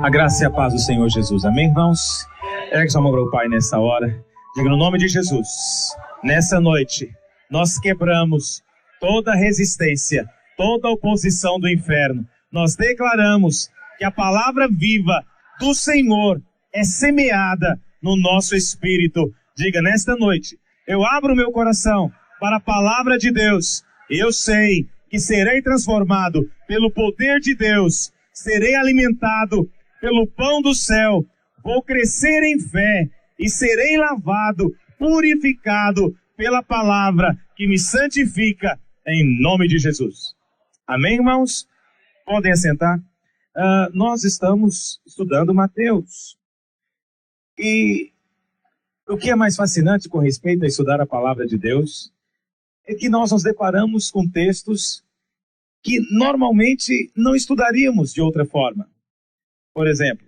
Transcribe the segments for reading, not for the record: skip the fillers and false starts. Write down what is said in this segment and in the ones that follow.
A graça e a paz do Senhor Jesus. Amém, irmãos? Ergue sua mão para o Pai nessa hora. Diga no nome de Jesus. Nessa noite, nós quebramos toda resistência, toda oposição do inferno. Nós declaramos que a palavra viva do Senhor é semeada no nosso espírito. Diga, nesta noite, eu abro meu coração para a palavra de Deus. Eu sei que serei transformado pelo poder de Deus. Serei alimentado pelo pão do céu, vou crescer em fé e serei lavado, purificado pela palavra que me santifica em nome de Jesus. Amém, irmãos? Podem assentar. Nós estamos estudando Mateus. E o que é mais fascinante com respeito a estudar a palavra de Deus é que nós nos deparamos com textos que normalmente não estudaríamos de outra forma. Por exemplo,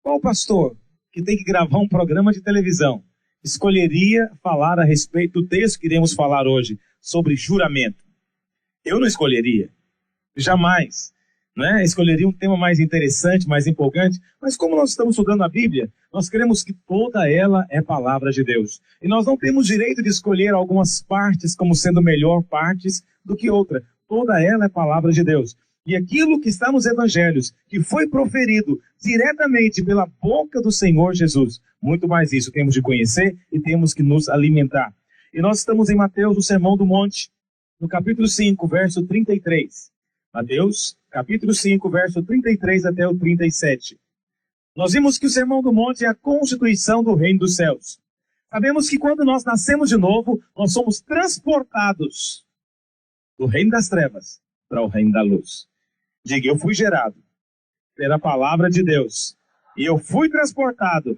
qual pastor que tem que gravar um programa de televisão escolheria falar a respeito do texto que iremos falar hoje, sobre juramento? Eu não escolheria, jamais, né? Escolheria um tema mais interessante, mais empolgante, mas como nós estamos estudando a Bíblia, nós queremos que toda ela é palavra de Deus. E nós não temos direito de escolher algumas partes como sendo melhor partes do que outra. Toda ela é palavra de Deus. E aquilo que está nos evangelhos, que foi proferido diretamente pela boca do Senhor Jesus, muito mais isso temos de conhecer e temos que nos alimentar. E nós estamos em Mateus, no Sermão do Monte, no capítulo 5, verso 33. Mateus, capítulo 5, verso 33 até o 37. Nós vimos que o Sermão do Monte é a constituição do reino dos céus. Sabemos que quando nós nascemos de novo, nós somos transportados do reino das trevas para o reino da luz. Diga, eu fui gerado pela palavra de Deus e eu fui transportado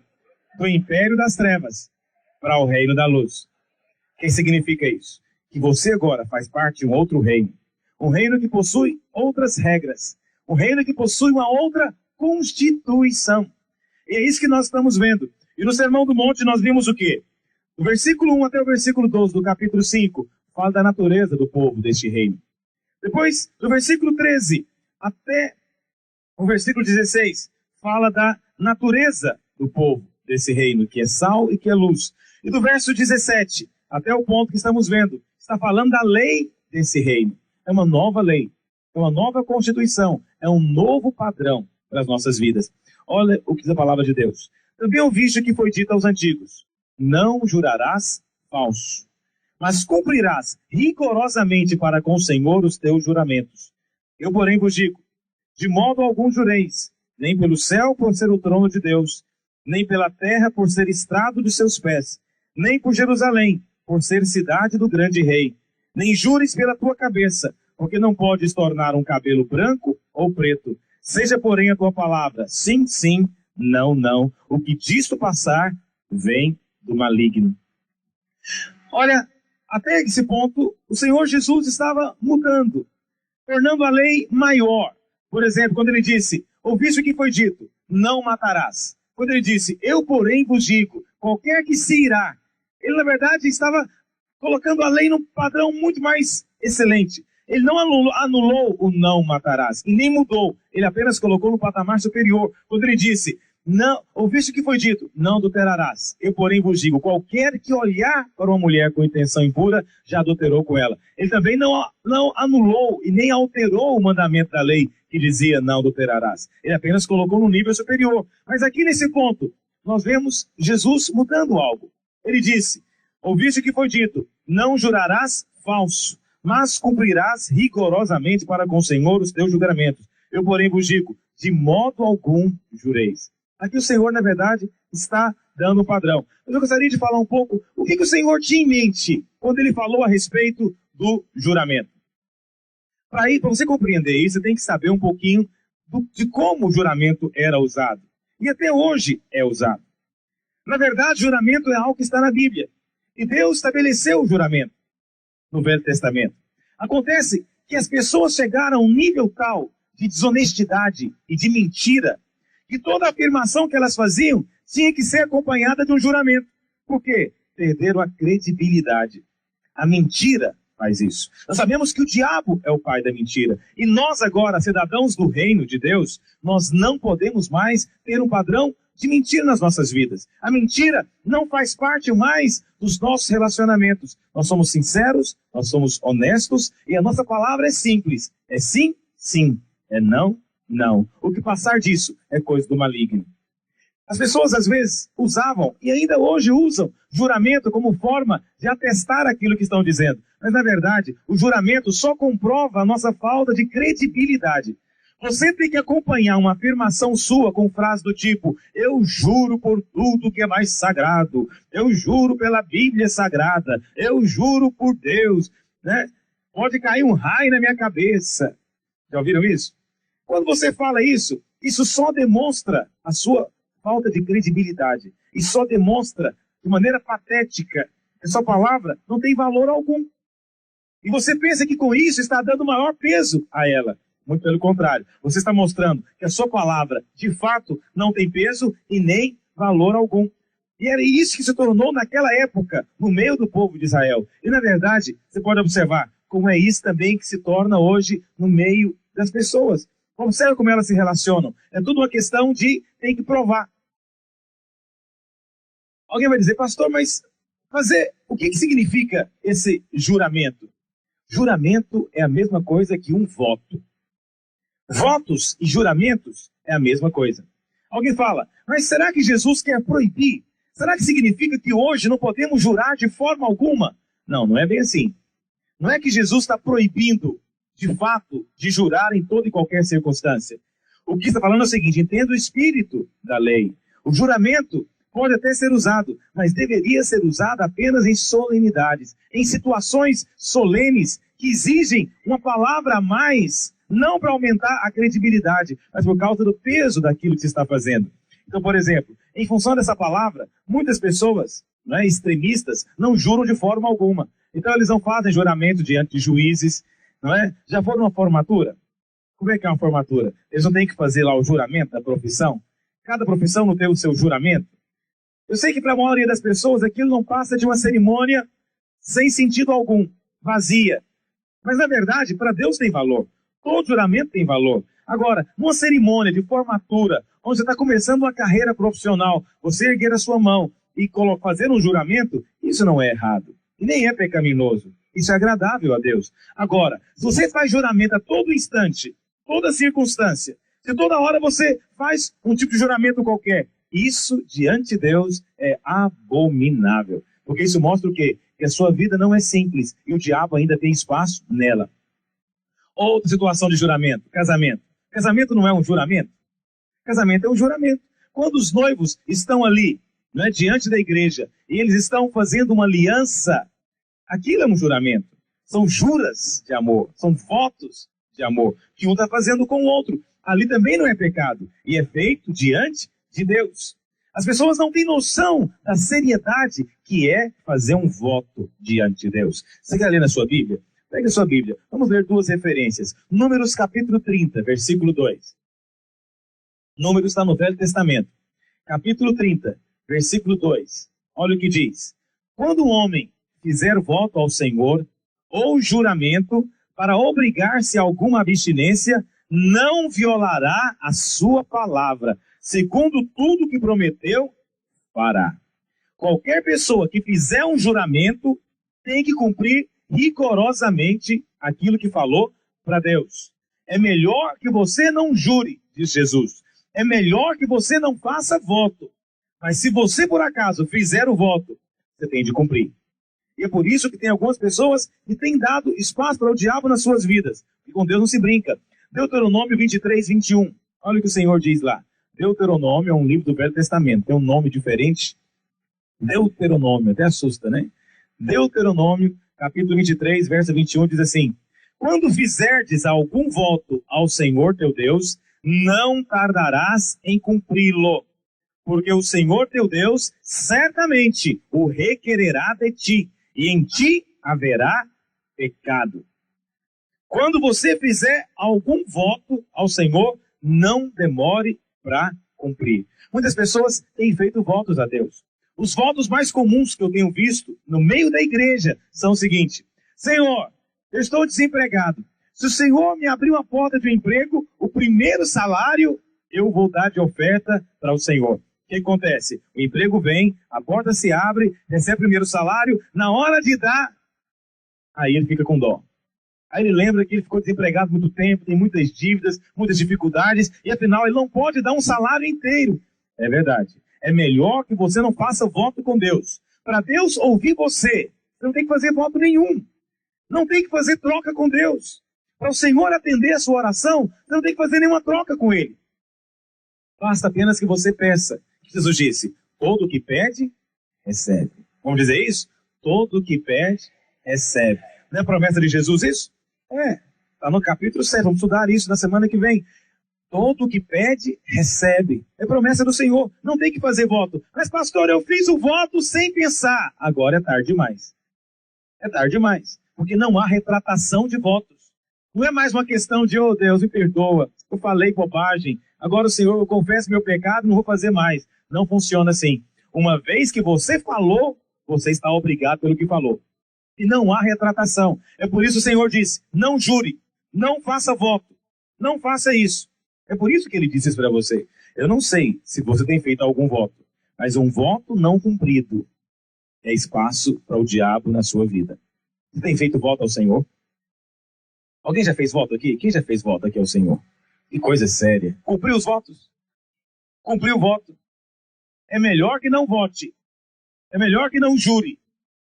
do império das trevas para o reino da luz. O que significa isso? Que você agora faz parte de um outro reino. Um reino que possui outras regras. Um reino que possui uma outra constituição. E é isso que nós estamos vendo. E no Sermão do Monte nós vimos o quê? Do versículo 1 até o versículo 12 do capítulo 5, fala da natureza do povo deste reino. Depois, do versículo 13 até o versículo 16, fala da natureza do povo desse reino, que é sal e que é luz. E do verso 17 até o ponto que estamos vendo, está falando da lei desse reino. É uma nova lei, é uma nova constituição, é um novo padrão para as nossas vidas. Olha o que diz a palavra de Deus. Também ouviste que foi dito aos antigos: não jurarás falso, mas cumprirás rigorosamente para com o Senhor os teus juramentos. Eu, porém, vos digo, de modo algum jureis, nem pelo céu por ser o trono de Deus, nem pela terra por ser estrado de seus pés, nem por Jerusalém por ser cidade do grande rei, nem jures pela tua cabeça, porque não podes tornar um cabelo branco ou preto. Seja, porém, a tua palavra sim, sim, não, não. O que disto passar vem do maligno. Olha, até esse ponto, o Senhor Jesus estava mudando, tornando a lei maior. Por exemplo, quando ele disse, ouviste o que foi dito, não matarás. Quando ele disse, eu porém vos digo, qualquer que se irá. Ele, na verdade, estava colocando a lei num padrão muito mais excelente. Ele não anulou o não matarás, e nem mudou. Ele apenas colocou no patamar superior. Quando ele disse, não, ouviste o que foi dito, não adulterarás. Eu, porém, vos digo, qualquer que olhar para uma mulher com intenção impura, já adulterou com ela. Ele também não anulou e nem alterou o mandamento da lei que dizia não adulterarás. Ele apenas colocou no nível superior. Mas aqui nesse ponto, nós vemos Jesus mudando algo. Ele disse, ouviste o que foi dito, não jurarás falso, mas cumprirás rigorosamente para com o Senhor os teus julgamentos. Eu, porém, vos digo, de modo algum jureis. Aqui o Senhor, na verdade, está dando um padrão. Mas eu gostaria de falar um pouco o que o Senhor tinha em mente quando ele falou a respeito do juramento. Para você compreender isso, você tem que saber um pouquinho de como o juramento era usado. E até hoje é usado. Na verdade, juramento é algo que está na Bíblia. E Deus estabeleceu o juramento no Velho Testamento. Acontece que as pessoas chegaram a um nível tal de desonestidade e de mentira, que toda afirmação que elas faziam tinha que ser acompanhada de um juramento. Por quê? Perderam a credibilidade. A mentira faz isso. Nós sabemos que o diabo é o pai da mentira. E nós agora, cidadãos do reino de Deus, nós não podemos mais ter um padrão de mentira nas nossas vidas. A mentira não faz parte mais dos nossos relacionamentos. Nós somos sinceros, nós somos honestos e a nossa palavra é simples. É sim, sim. É não, não. O que passar disso é coisa do maligno. As pessoas às vezes usavam, e ainda hoje usam, juramento como forma de atestar aquilo que estão dizendo. Mas na verdade, o juramento só comprova a nossa falta de credibilidade. Você tem que acompanhar uma afirmação sua com frase do tipo: eu juro por tudo que é mais sagrado, eu juro pela Bíblia Sagrada, eu juro por Deus, né? Pode cair um raio na minha cabeça. Já ouviram isso? Quando você fala isso, isso só demonstra a sua falta de credibilidade. E só demonstra de maneira patética que a sua palavra não tem valor algum. E você pensa que com isso está dando maior peso a ela. Muito pelo contrário. Você está mostrando que a sua palavra, de fato, não tem peso e nem valor algum. E era isso que se tornou naquela época, no meio do povo de Israel. E na verdade, você pode observar como é isso também que se torna hoje no meio das pessoas. Observe como elas se relacionam. É tudo uma questão de tem que provar. Alguém vai dizer: pastor, mas o que significa esse juramento? Juramento é a mesma coisa que um voto. Votos e juramentos é a mesma coisa. Alguém fala: mas será que Jesus quer proibir? Será que significa que hoje não podemos jurar de forma alguma? Não, não é bem assim. Não é que Jesus está proibindo, de fato, de jurar em toda e qualquer circunstância. O que está falando é o seguinte: entenda o espírito da lei. O juramento pode até ser usado, mas deveria ser usado apenas em solenidades, em situações solenes que exigem uma palavra a mais, não para aumentar a credibilidade, mas por causa do peso daquilo que se está fazendo. Então, por exemplo, em função dessa palavra, muitas pessoas, extremistas, não juram de forma alguma. Então eles não fazem juramento diante de juízes, não é? Já foram numa formatura? Como é que é uma formatura? Eles não têm que fazer lá o juramento da profissão? Cada profissão não tem o seu juramento? Eu sei que para a maioria das pessoas aquilo não passa de uma cerimônia sem sentido algum, vazia. Mas na verdade, para Deus tem valor. Todo juramento tem valor. Agora, numa cerimônia de formatura, onde você está começando uma carreira profissional, você erguer a sua mão e fazer um juramento, isso não é errado. E nem é pecaminoso. Isso é agradável a Deus. Agora, se você faz juramento a todo instante, toda circunstância, se toda hora você faz um tipo de juramento qualquer, isso diante de Deus é abominável. Porque isso mostra o quê? Que a sua vida não é simples e o diabo ainda tem espaço nela. Outra situação de juramento, casamento. Casamento não é um juramento? Casamento é um juramento. Quando os noivos estão ali, diante da igreja, e eles estão fazendo uma aliança, aquilo é um juramento. São juras de amor, são votos de amor, que um está fazendo com o outro. Ali também não é pecado, e é feito diante de Deus. As pessoas não têm noção da seriedade que é fazer um voto diante de Deus. Você quer ler na sua Bíblia? Pega a sua Bíblia. Vamos ler duas referências. Números capítulo 30, versículo 2. Números está no Velho Testamento. Capítulo 30, versículo 2. Olha o que diz. Quando um homem fizer voto ao Senhor, ou juramento, para obrigar-se a alguma abstinência, não violará a sua palavra. Segundo tudo que prometeu, fará. Qualquer pessoa que fizer um juramento tem que cumprir rigorosamente aquilo que falou para Deus. É melhor que você não jure, diz Jesus. É melhor que você não faça voto. Mas se você, por acaso, fizer o voto, você tem de cumprir. E é por isso que tem algumas pessoas que têm dado espaço para o diabo nas suas vidas. E com Deus não se brinca. Deuteronômio 23, 21. Olha o que o Senhor diz lá. Deuteronômio é um livro do Velho Testamento. Tem um nome diferente. Deuteronômio, até assusta, né? Deuteronômio, capítulo 23, verso 21, diz assim: quando fizerdes algum voto ao Senhor teu Deus, não tardarás em cumpri-lo, porque o Senhor teu Deus certamente o requererá de ti, e em ti haverá pecado. Quando você fizer algum voto ao Senhor, não demore para cumprir. Muitas pessoas têm feito votos a Deus. Os votos mais comuns que eu tenho visto no meio da igreja são o seguinte: Senhor, eu estou desempregado. Se o Senhor me abrir uma porta de um emprego, o primeiro salário eu vou dar de oferta para o Senhor. O que acontece? O emprego vem, a porta se abre, recebe o primeiro salário, na hora de dar, aí ele fica com dó. Aí ele lembra que ele ficou desempregado muito tempo, tem muitas dívidas, muitas dificuldades, e afinal ele não pode dar um salário inteiro. É verdade. É melhor que você não faça voto com Deus. Para Deus ouvir você, você não tem que fazer voto nenhum. Não tem que fazer troca com Deus. Para o Senhor atender a sua oração, você não tem que fazer nenhuma troca com Ele. Basta apenas que você peça. Jesus disse, todo o que pede, recebe. Vamos dizer isso? Todo o que pede, recebe. Não é promessa de Jesus isso? Está no capítulo 7, vamos estudar isso na semana que vem. Todo o que pede, recebe. É promessa do Senhor, não tem que fazer voto. Mas pastor, eu fiz o voto sem pensar. Agora é tarde demais. É tarde demais, porque não há retratação de votos. Não é mais uma questão de, oh Deus, me perdoa, eu falei bobagem, agora Senhor, eu confesso meu pecado, não vou fazer mais. Não funciona assim. Uma vez que você falou, você está obrigado pelo que falou. E não há retratação. É por isso que o Senhor disse, não jure, não faça voto, não faça isso. É por isso que ele disse isso para você. Eu não sei se você tem feito algum voto, mas um voto não cumprido é espaço para o diabo na sua vida. Você tem feito voto ao Senhor? Alguém já fez voto aqui? Quem já fez voto aqui ao Senhor? Que coisa séria. Cumpriu os votos? Cumpriu o voto. É melhor que não vote. É melhor que não jure.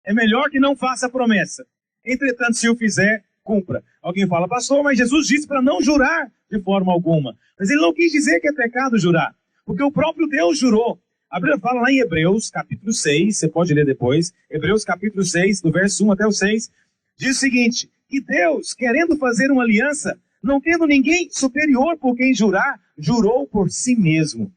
É melhor que não faça promessa. Entretanto, se o fizer, cumpra. Alguém fala, pastor, mas Jesus disse para não jurar de forma alguma. Mas ele não quis dizer que é pecado jurar. Porque o próprio Deus jurou. A Bíblia fala lá em Hebreus, capítulo 6, você pode ler depois. Hebreus, capítulo 6, do verso 1 até o 6. Diz o seguinte, que Deus, querendo fazer uma aliança, não tendo ninguém superior por quem jurar, jurou por si mesmo.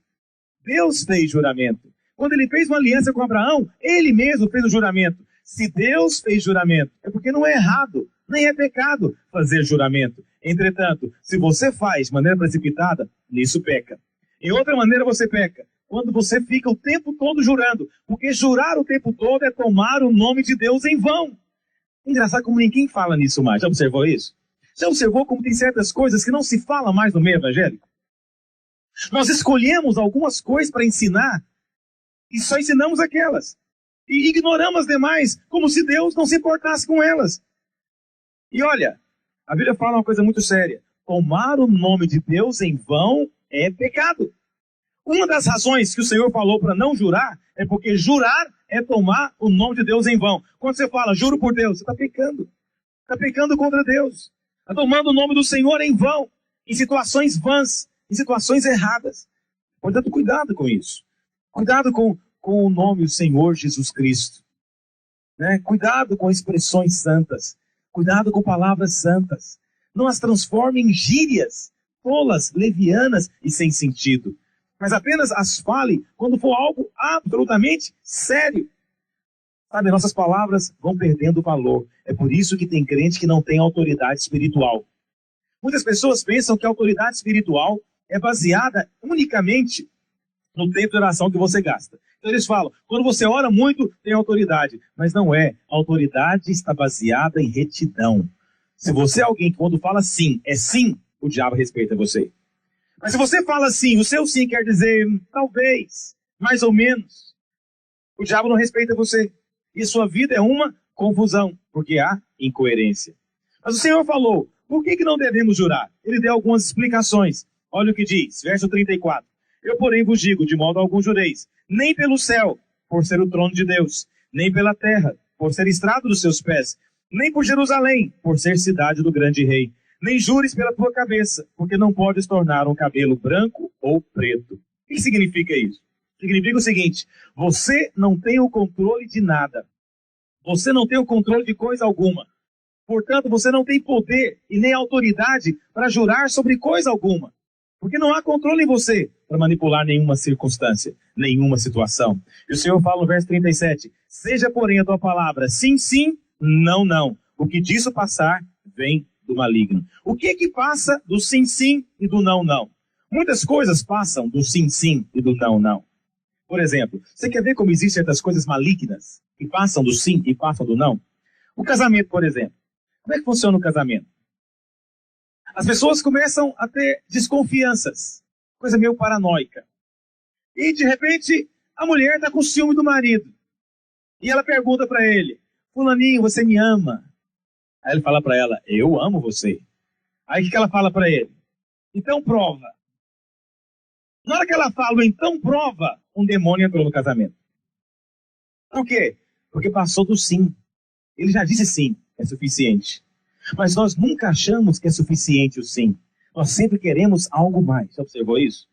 Deus fez juramento. Quando ele fez uma aliança com Abraão, ele mesmo fez o juramento. Se Deus fez juramento, é porque não é errado, nem é pecado fazer juramento. Entretanto, se você faz de maneira precipitada, nisso peca. Em outra maneira você peca, quando você fica o tempo todo jurando, porque jurar o tempo todo é tomar o nome de Deus em vão. Engraçado como ninguém fala nisso mais. Já observou isso? Já observou como tem certas coisas que não se fala mais no meio evangélico? Nós escolhemos algumas coisas para ensinar e só ensinamos aquelas. E ignoramos as demais, como se Deus não se importasse com elas. E olha, a Bíblia fala uma coisa muito séria. Tomar o nome de Deus em vão é pecado. Uma das razões que o Senhor falou para não jurar é porque jurar é tomar o nome de Deus em vão. Quando você fala, juro por Deus, você está pecando. Está pecando contra Deus. Está tomando o nome do Senhor em vão, em situações vãs, em situações erradas. Portanto, cuidado com isso. Cuidado com o nome do Senhor Jesus Cristo. Né? Cuidado com expressões santas. Cuidado com palavras santas. Não as transforme em gírias, tolas, levianas e sem sentido. Mas apenas as fale quando for algo absolutamente sério. Sabe, nossas palavras vão perdendo valor. É por isso que tem crente que não tem autoridade espiritual. Muitas pessoas pensam que a autoridade espiritual é baseada unicamente no tempo de oração que você gasta. Então eles falam, quando você ora muito, tem autoridade. Mas não é. A autoridade está baseada em retidão. Se você é alguém que quando fala sim, é sim, o diabo respeita você. Mas se você fala sim, o seu sim quer dizer talvez, mais ou menos, o diabo não respeita você. E sua vida é uma confusão, porque há incoerência. Mas o Senhor falou, por que não devemos jurar? Ele deu algumas explicações. Olha o que diz, verso 34. Eu, porém, vos digo, de modo algum jureis, nem pelo céu, por ser o trono de Deus, nem pela terra, por ser estrado dos seus pés, nem por Jerusalém, por ser cidade do grande rei, nem jures pela tua cabeça, porque não podes tornar um cabelo branco ou preto. O que significa isso? Significa o seguinte, você não tem o controle de nada. Você não tem o controle de coisa alguma. Portanto, você não tem poder e nem autoridade para jurar sobre coisa alguma. Porque não há controle em você para manipular nenhuma circunstância, nenhuma situação. E o Senhor fala no verso 37, seja, porém, a tua palavra sim, sim, não, não. O que disso passar, vem do maligno. O que é que passa do sim, sim e do não, não? Muitas coisas passam do sim, sim e do não, não. Por exemplo, você quer ver como existem certas coisas malignas que passam do sim e passam do não? O casamento, por exemplo. Como é que funciona o casamento? As pessoas começam a ter desconfianças, coisa meio paranoica. E, de repente, a mulher está com ciúme do marido. E ela pergunta para ele, fulaninho, você me ama? Aí ele fala para ela, eu amo você. Aí o que ela fala para ele? Então prova. Na hora que ela fala, então prova, um demônio entrou no casamento. Por quê? Porque passou do sim. Ele já disse sim, é suficiente. Mas nós nunca achamos que é suficiente o sim. Nós sempre queremos algo mais. Você observou isso?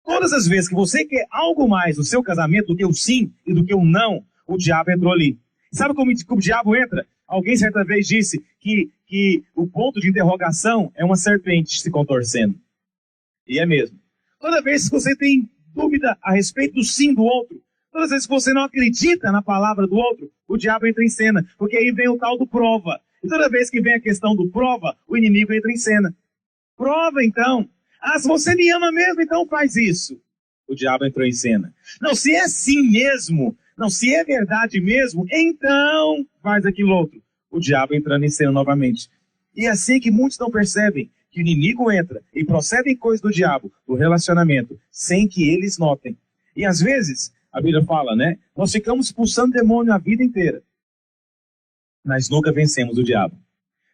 Todas as vezes que você quer algo mais no seu casamento do que o sim e do que o não, o diabo entrou ali. Sabe como o diabo entra? Alguém certa vez disse que o ponto de interrogação é uma serpente se contorcendo. E é mesmo. Toda vez que você tem dúvida a respeito do sim do outro, todas as vezes que você não acredita na palavra do outro, o diabo entra em cena. Porque aí vem o tal do prova. E toda vez que vem a questão do prova, o inimigo entra em cena. Prova então. Ah, se você me ama mesmo, então faz isso. O diabo entrou em cena. Não, se é sim mesmo, não, se é verdade mesmo, então faz aquilo outro. O diabo entrando em cena novamente. E é assim que muitos não percebem que o inimigo entra e procedem coisas do diabo, do relacionamento, sem que eles notem. E às vezes, a Bíblia fala, né? Nós ficamos expulsando demônio a vida inteira, mas nunca vencemos o diabo.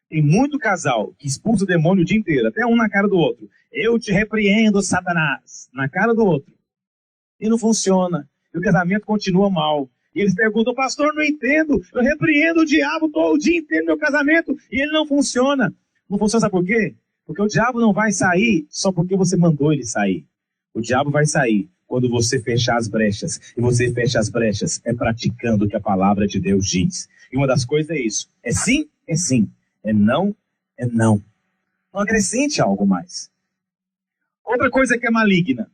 Tem muito casal que expulsa o demônio o dia inteiro, até um na cara do outro. Eu te repreendo, Satanás, na cara do outro. E não funciona. E o casamento continua mal. E eles perguntam, pastor, não entendo. Eu repreendo o diabo todo o dia inteiro no meu casamento e ele não funciona. Não funciona, sabe por quê? Porque o diabo não vai sair só porque você mandou ele sair. O diabo vai sair quando você fechar as brechas. E você fecha as brechas é praticando o que a palavra de Deus diz. E uma das coisas é isso. É sim, é sim. É não, é não. Não acrescente algo mais. Outra coisa que é maligna.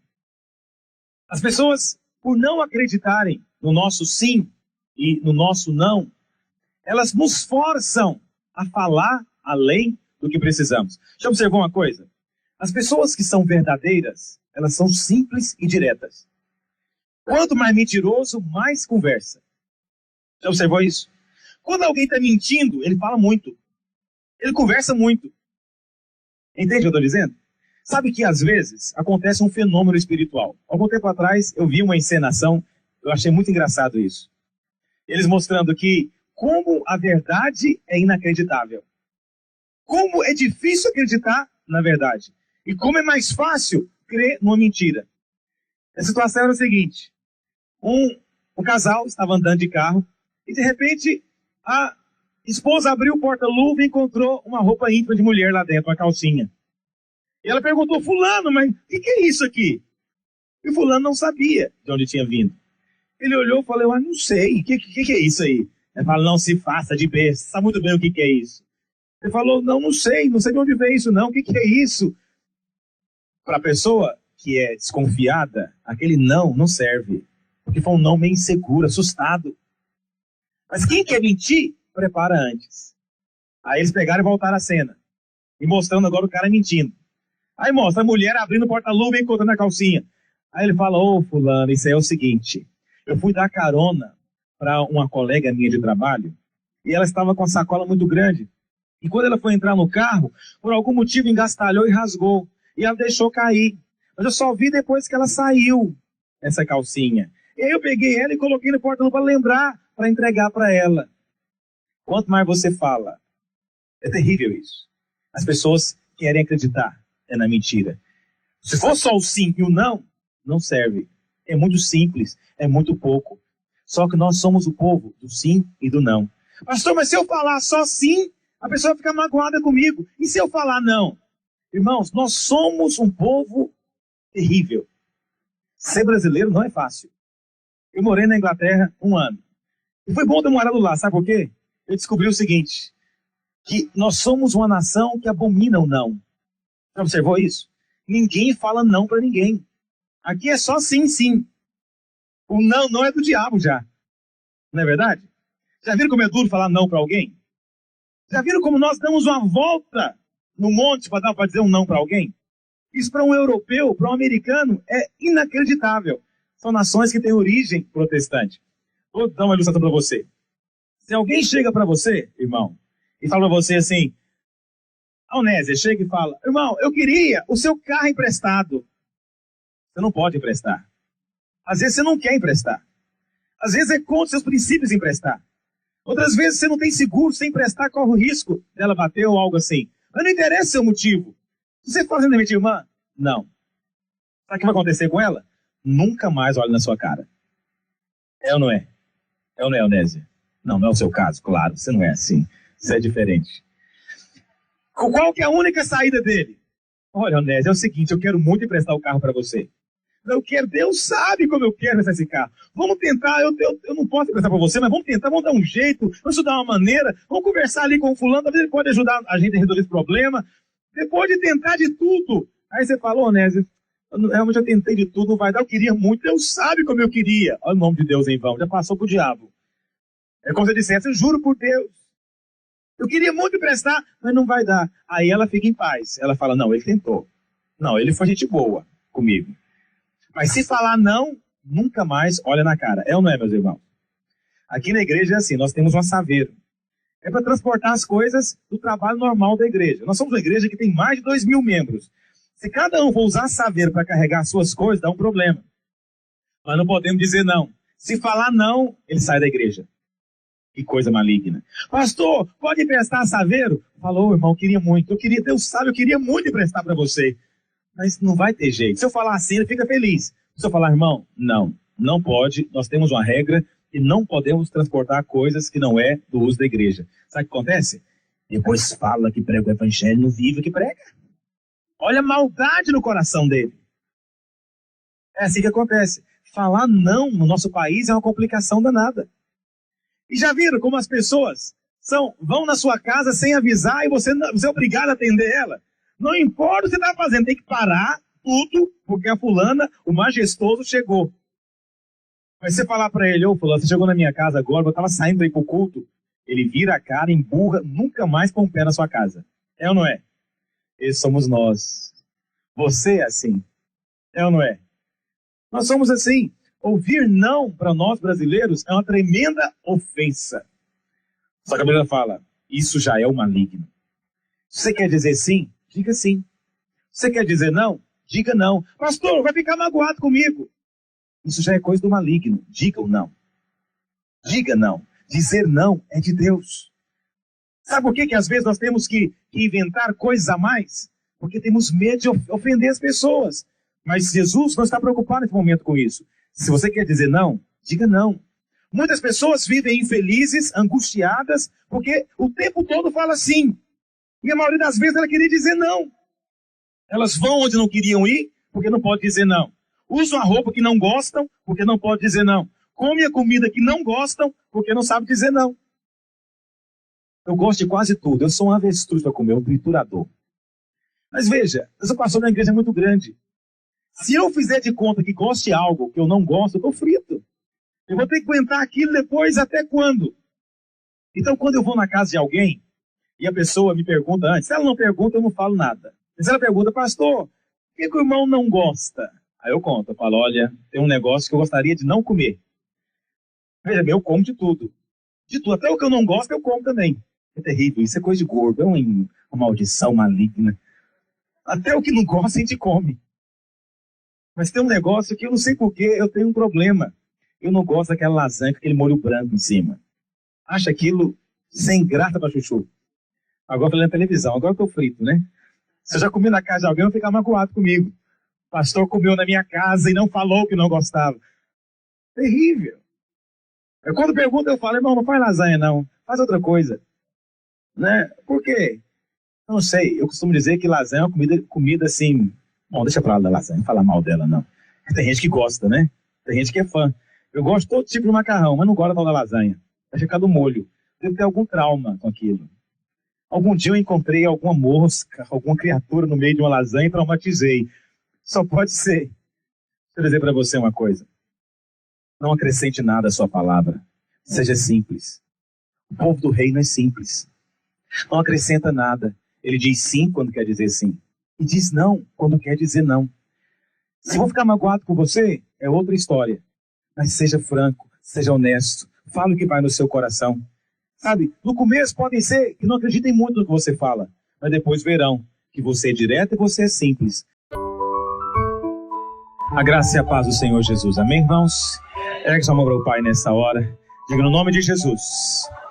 As pessoas, por não acreditarem no nosso sim e no nosso não, elas nos forçam a falar além do que precisamos. Já observou uma coisa? As pessoas que são verdadeiras, elas são simples e diretas. Quanto mais mentiroso, mais conversa. Já observou isso? Quando alguém está mentindo, ele fala muito. Ele conversa muito. Entende o que eu estou dizendo? Sabe que às vezes acontece um fenômeno espiritual. Algum tempo atrás eu vi uma encenação, eu achei muito engraçado isso. Eles mostrando que como a verdade é inacreditável. Como é difícil acreditar na verdade. E como é mais fácil crer numa mentira. A situação era o seguinte. Um casal estava andando de carro e de repente a esposa abriu o porta-luva e encontrou uma roupa íntima de mulher lá dentro, uma calcinha. E ela perguntou, fulano, mas o que é isso aqui? E o fulano não sabia de onde tinha vindo. Ele olhou e falou, não sei, o que é isso aí? Ele falou, não se faça de besta, você sabe muito bem o que é isso. Ele falou, não sei de onde veio isso não, o que é isso? Para a pessoa que é desconfiada, aquele não serve. Porque foi um não meio inseguro, assustado. Mas quem quer mentir, prepara antes. Aí eles pegaram e voltaram à cena. E mostrando agora o cara mentindo. Aí mostra a mulher abrindo o porta-luva e encontrando a calcinha. Aí ele fala, fulano, isso aí é o seguinte. Eu fui dar carona para uma colega minha de trabalho e ela estava com a sacola muito grande. E quando ela foi entrar no carro, por algum motivo engastalhou e rasgou. E ela deixou cair. Mas eu só vi depois que ela saiu, essa calcinha. E aí eu peguei ela e coloquei no porta-luva para lembrar, para entregar para ela. Quanto mais você fala, é terrível isso. As pessoas querem acreditar na mentira. Se for só o sim e o não, não serve. É muito simples, é muito pouco. Só que nós somos o povo do sim e do não. Pastor, mas se eu falar só sim, a pessoa fica magoada comigo. E se eu falar não? Irmãos, nós somos um povo terrível. Ser brasileiro não é fácil. Eu morei na Inglaterra 1 ano. E foi bom ter morado lá, sabe por quê? Eu descobri o seguinte, que nós somos uma nação que abomina o não. Já observou isso? Ninguém fala não para ninguém. Aqui é só sim, sim. O não é do diabo já. Não é verdade? Já viram como é duro falar não para alguém? Já viram como nós damos uma volta no monte para dizer um não para alguém? Isso para um europeu, para um americano, é inacreditável. São nações que têm origem protestante. Vou dar uma ilustração para você. Se alguém chega para você, irmão, e fala para você assim, a Onésia chega e fala, irmão, eu queria o seu carro emprestado. Você não pode emprestar. Às vezes você não quer emprestar. Às vezes é contra seus princípios emprestar. Outras vezes você não tem seguro, sem emprestar, corre o risco dela bater ou algo assim. Mas não interessa o seu motivo. Se você faz simplesmente, irmã, não. Sabe o que vai acontecer com ela? Nunca mais olha na sua cara. É ou não é? É ou não é, Onésia? Não, não é o seu caso, claro. Você não é assim. Você é diferente. Qual que é a única saída dele? Olha, Onésia, é o seguinte, eu quero muito emprestar o carro para você. Eu quero, Deus sabe como eu quero emprestar esse carro. Vamos tentar, eu não posso emprestar para você, mas vamos tentar, vamos dar um jeito, vamos estudar uma maneira, vamos conversar ali com o fulano, talvez ele pode ajudar a gente a resolver esse problema. Depois de tentar de tudo. Aí você falou, Onésia, realmente eu tentei de tudo, não vai dar, eu queria muito, Deus sabe como eu queria. Olha o nome de Deus em vão, já passou pro diabo. É como se eu dissesse, eu juro por Deus. Eu queria muito emprestar, mas não vai dar. Aí ela fica em paz. Ela fala, não, ele tentou. Não, ele foi gente boa comigo. Mas se falar não, nunca mais olha na cara. É ou não é, meus irmãos? Aqui na igreja é assim, nós temos um assaveiro. É para transportar as coisas do trabalho normal da igreja. Nós somos uma igreja que tem mais de 2.000 membros. Se cada um for usar assaveiro para carregar as suas coisas, dá um problema. Mas não podemos dizer não. Se falar não, ele sai da igreja. Que coisa maligna. Pastor, pode emprestar assaveiro? Falou, irmão, queria muito. Deus sabe, eu queria muito emprestar para você. Mas não vai ter jeito. Se eu falar assim, ele fica feliz. Se eu falar, irmão, não pode. Nós temos uma regra e não podemos transportar coisas que não é do uso da igreja. Sabe o que acontece? Depois fala que prega o evangelho, não vive que prega. Olha a maldade no coração dele. É assim que acontece. Falar não no nosso país é uma complicação danada. E já viram como as pessoas vão na sua casa sem avisar e você é obrigado a atender ela? Não importa o que você está fazendo, tem que parar tudo, porque a fulana, o majestoso, chegou. Mas você falar para ele, ô fulano, você chegou na minha casa agora, eu estava saindo aí pro culto, ele vira a cara, emburra, nunca mais põe um pé na sua casa. É ou não é? Esses somos nós. Você é assim. É ou não é? Nós somos assim. Ouvir não para nós brasileiros é uma tremenda ofensa. Só que a Bíblia fala, isso já é o maligno. Se você quer dizer sim, diga sim. Se você quer dizer não, diga não. Pastor, vai ficar magoado comigo. Isso já é coisa do maligno. Diga o não. Diga não. Dizer não é de Deus. Sabe por que às vezes nós temos que inventar coisas a mais? Porque temos medo de ofender as pessoas. Mas Jesus não está preocupado nesse momento com isso. Se você quer dizer não, diga não. Muitas pessoas vivem infelizes, angustiadas, porque o tempo todo fala sim. E a maioria das vezes ela queria dizer não. Elas vão onde não queriam ir, porque não pode dizer não. Usam a roupa que não gostam, porque não pode dizer não. Comem a comida que não gostam, porque não sabe dizer não. Eu gosto de quase tudo. Eu sou um avestruz para comer, um triturador. Mas veja, eu sou pastor de uma igreja muito grande. Se eu fizer de conta que gosto de algo que eu não gosto, eu estou frito. Eu vou ter que aguentar aquilo depois até quando? Então, quando eu vou na casa de alguém, e a pessoa me pergunta antes, se ela não pergunta, eu não falo nada. Se ela pergunta, pastor, o que o irmão não gosta? Aí eu conto, eu falo, olha, tem um negócio que eu gostaria de não comer. Veja bem, eu como de tudo. De tudo, até o que eu não gosto, eu como também. É terrível, isso é coisa de gordo, é uma maldição maligna. Até o que não gosta, a gente come. Mas tem um negócio que eu não sei porquê, eu tenho um problema. Eu não gosto daquela lasanha com aquele molho branco em cima. Acho aquilo sem graça para chuchu. Agora eu falei na televisão, agora eu tô frito, né? Se eu já comi na casa de alguém, eu ficar magoado comigo. O pastor comeu na minha casa e não falou que não gostava. Terrível. Quando pergunta, eu falo, irmão, não faz lasanha não, faz outra coisa. Né? Por quê? Não sei, eu costumo dizer que lasanha é uma comida assim... Bom, deixa pra lá da lasanha, não falar mal dela, não. Tem gente que gosta, né? Tem gente que é fã. Eu gosto de todo tipo de macarrão, mas não gosto da lasanha. Vai ficar do molho. Devo ter algum trauma com aquilo. Algum dia eu encontrei alguma mosca, alguma criatura no meio de uma lasanha e traumatizei. Só pode ser. Deixa eu dizer para você uma coisa. Não acrescente nada à sua palavra. Seja simples. O povo do reino é simples. Não acrescenta nada. Ele diz sim quando quer dizer sim. E diz não quando quer dizer não. Se eu vou ficar magoado com você, é outra história. Mas seja franco, seja honesto. Fale o que vai no seu coração. Sabe, no começo podem ser que não acreditem muito no que você fala, mas depois verão que você é direto e você é simples. A graça e a paz do Senhor Jesus. Amém, irmãos? Ergue sua mão para o Pai nessa hora. Diga no nome de Jesus.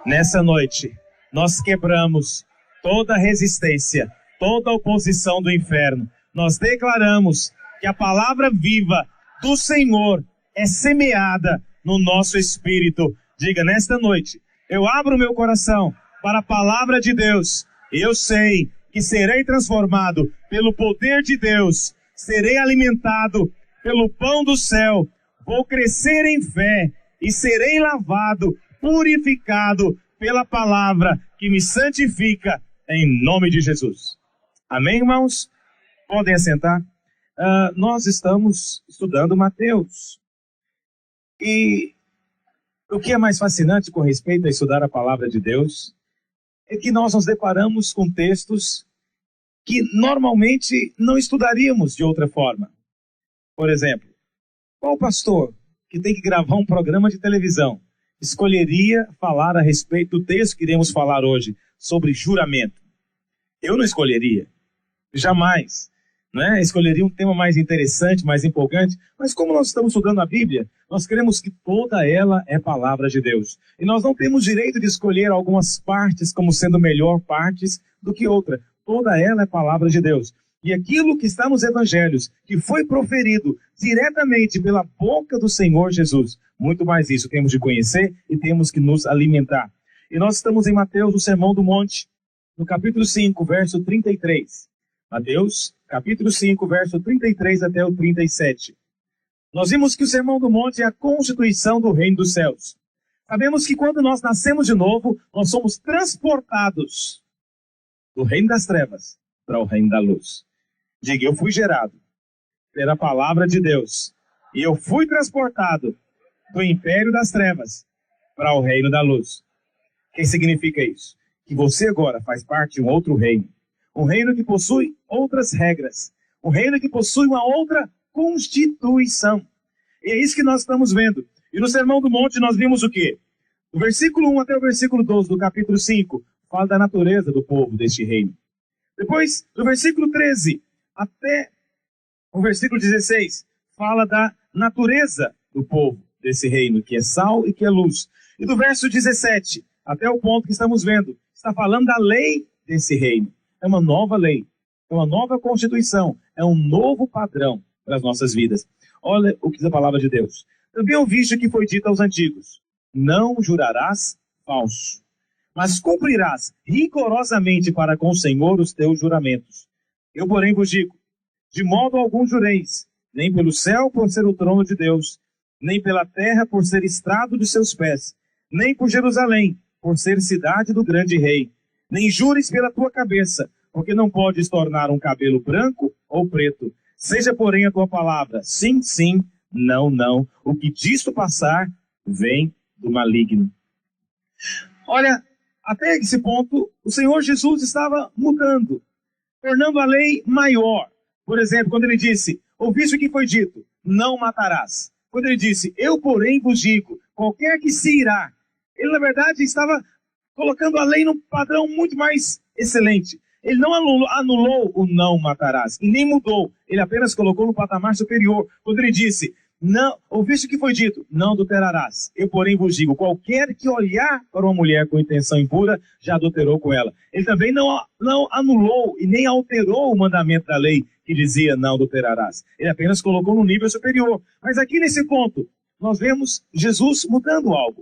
Nessa noite, nós quebramos toda resistência, toda oposição do inferno. Nós declaramos que a palavra viva do Senhor é semeada no nosso espírito. Diga, nesta noite, eu abro o meu coração para a palavra de Deus. Eu sei que serei transformado pelo poder de Deus. Serei alimentado pelo pão do céu. Vou crescer em fé e serei lavado, purificado pela palavra que me santifica em nome de Jesus. Amém, irmãos? Podem assentar. Nós estamos estudando Mateus. E o que é mais fascinante com respeito a estudar a palavra de Deus é que nós nos deparamos com textos que normalmente não estudaríamos de outra forma. Por exemplo, qual pastor que tem que gravar um programa de televisão escolheria falar a respeito do texto que iremos falar hoje, sobre juramento? Eu não escolheria, jamais. Escolheria um tema mais interessante, mais empolgante, mas como nós estamos estudando a Bíblia, nós queremos que toda ela é palavra de Deus. E nós não temos direito de escolher algumas partes como sendo melhor partes do que outra. Toda ela é palavra de Deus. E aquilo que está nos evangelhos, que foi proferido diretamente pela boca do Senhor Jesus, muito mais isso temos de conhecer e temos que nos alimentar. E nós estamos em Mateus, no Sermão do Monte, no capítulo 5, verso 33. Mateus, capítulo 5, verso 33 até o 37. Nós vimos que o Sermão do Monte é a constituição do reino dos céus. Sabemos que quando nós nascemos de novo, nós somos transportados do reino das trevas para o reino da luz. Diga, eu fui gerado pela palavra de Deus e eu fui transportado do império das trevas para o reino da luz. O que significa isso? Que você agora faz parte de um outro reino. Um reino que possui outras regras. Um reino que possui uma outra constituição. E é isso que nós estamos vendo. E no Sermão do Monte nós vimos o quê? Do versículo 1 até o versículo 12 do capítulo 5, fala da natureza do povo deste reino. Depois, do versículo 13 até o versículo 16, fala da natureza do povo desse reino, que é sal e que é luz. E do verso 17 até o ponto que estamos vendo, está falando da lei desse reino. É uma nova lei, é uma nova constituição, é um novo padrão para as nossas vidas. Olha o que diz a palavra de Deus. Também ouviste que foi dito aos antigos: não jurarás falso, mas cumprirás rigorosamente para com o Senhor os teus juramentos. Eu, porém, vos digo, de modo algum jureis, nem pelo céu por ser o trono de Deus, nem pela terra por ser estrado de seus pés, nem por Jerusalém por ser cidade do grande rei. Nem jures pela tua cabeça, porque não podes tornar um cabelo branco ou preto. Seja, porém, a tua palavra sim, sim, não, não. O que disto passar vem do maligno. Olha, até esse ponto, o Senhor Jesus estava mudando, tornando a lei maior. Por exemplo, quando ele disse, ouviste o que foi dito, não matarás. Quando ele disse, eu, porém, vos digo, qualquer que se irá. Ele, na verdade, estava colocando a lei num padrão muito mais excelente. Ele não anulou o não matarás, e nem mudou. Ele apenas colocou no patamar superior. Quando ele disse, não, ouviste o que foi dito, não adulterarás. Eu, porém, vos digo, qualquer que olhar para uma mulher com intenção impura, já adulterou com ela. Ele também não anulou e nem alterou o mandamento da lei que dizia não adulterarás. Ele apenas colocou no nível superior. Mas aqui nesse ponto, nós vemos Jesus mudando algo.